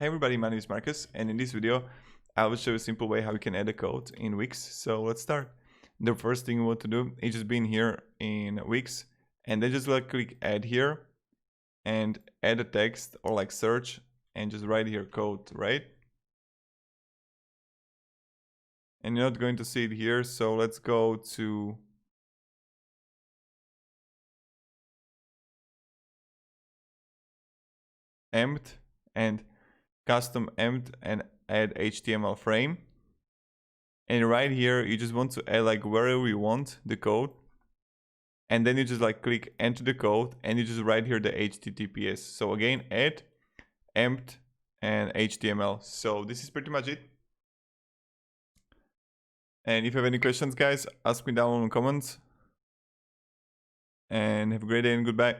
Hey everybody, my name is Marcus, and in this video I will show you a simple way how you can add a code in Wix. So let's start. The first thing you want to do is just be in here in Wix, and then just click add here and add a text or like search and just write here code, right? And you're not going to see it here, so let's go to empt and custom empt and add HTML frame. And right here you just want to add like wherever you want the code, and then you just like click enter the code and you just write here the HTTPS. So again, add empt and HTML. So this is pretty much it. And if you have any questions, guys, ask me down in the comments, and have a great day and goodbye.